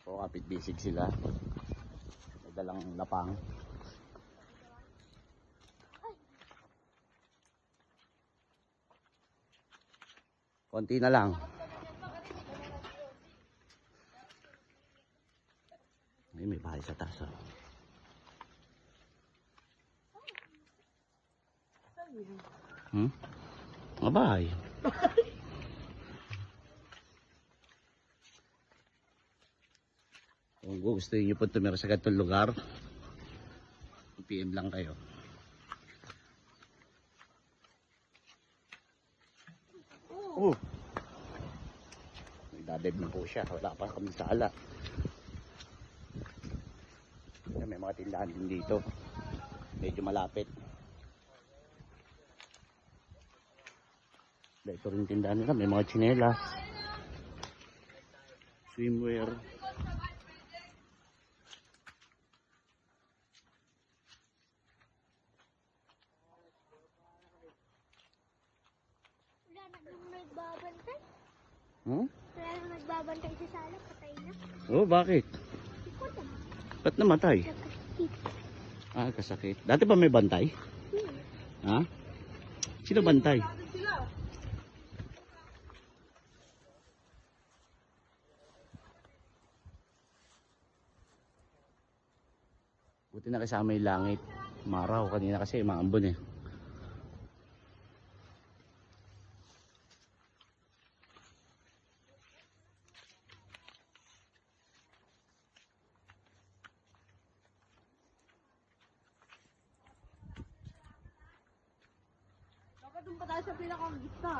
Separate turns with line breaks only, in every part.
Ayan po, kapit bisig sila. May dalang lapang. Konti na lang. Ay, may bahay sa taas. Oh. Mga bahay. Kung gusto niyo po tumira sa ganitong lugar, PM lang kayo. Oh. Nagdadive na po siya. Wala pa kami sala. May mga tindahan din dito. Medyo malapit. Ito rin tindahan nila. May mga tsinelas, swimwear.
Wala na nung nagbabantay. Wala na nagbabantay sa sala, patay na.
Oh, bakit? Ba't namatay?
Nagkasakit.
Ah, kasakit. Dati ba may bantay? Ha? Sino bantay? Buti na kasama yung langit. Maraw kanina kasi maambon eh.
Dapat doon pa tayo sa pinakagista.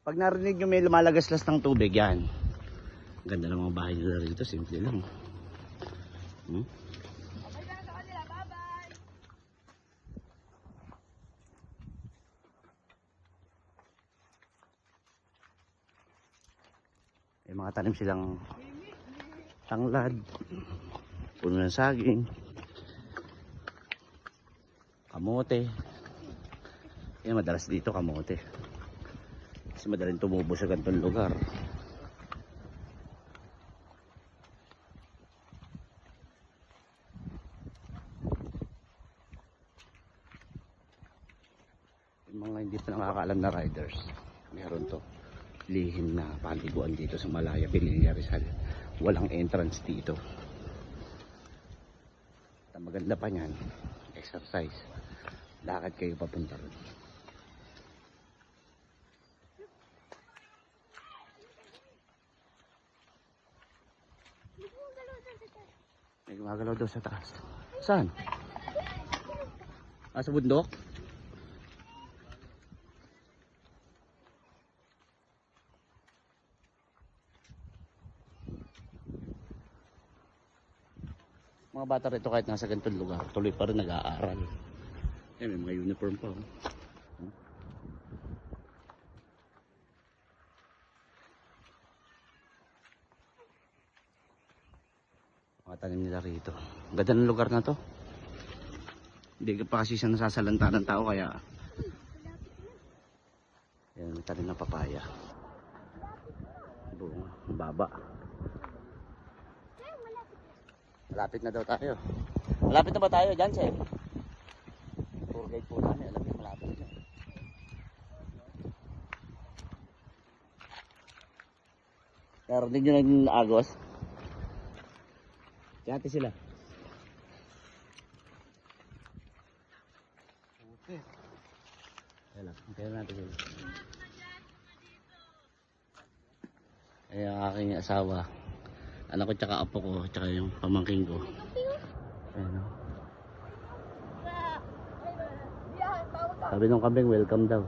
Pag narinig nyo may lumalagaslas ng tubig, yan. Ganda ng mga bahay nila rito, simple lang.
Okay na sa kanila, bye-bye!
May mga tanim silang tanglad, puno ng saging, kamote. Yan, madalas dito kamote. Kasi madaling tumubo sa ganitong lugar. Mga hindi pa nakakaalam na riders, meron to lihim na paliguan dito sa Malaya, Pinilla, Rizal. Walang entrance dito. At maganda pa niyan, exercise, lakad kayo papunta ron. May gumagalaw daw sa taas. Saan? Ah, sa bundok? Mga bata rito kahit nasa ganitong lugar, tuloy pa rin nag-aaral. Eh, may mga uniform pa. Mga tanim nila rito. Ganda ng lugar na to. Hindi pa kasi siya nasasalanta ng tao kaya. Yan, may tanim na papaya. Buong baba. Malapit na daw tayo. Malapit na ba tayo dyan, Sir? Tour guide po namin. Alam niyo, malapit na. Narinig nyo ng agos? Kati sila. Okay. Kaya natin sila. Ay, ang aking asawa. Anak ko tsaka apo ko, tsaka yung pamangking ko. Ayan o. Sabi nung kambing, welcome daw.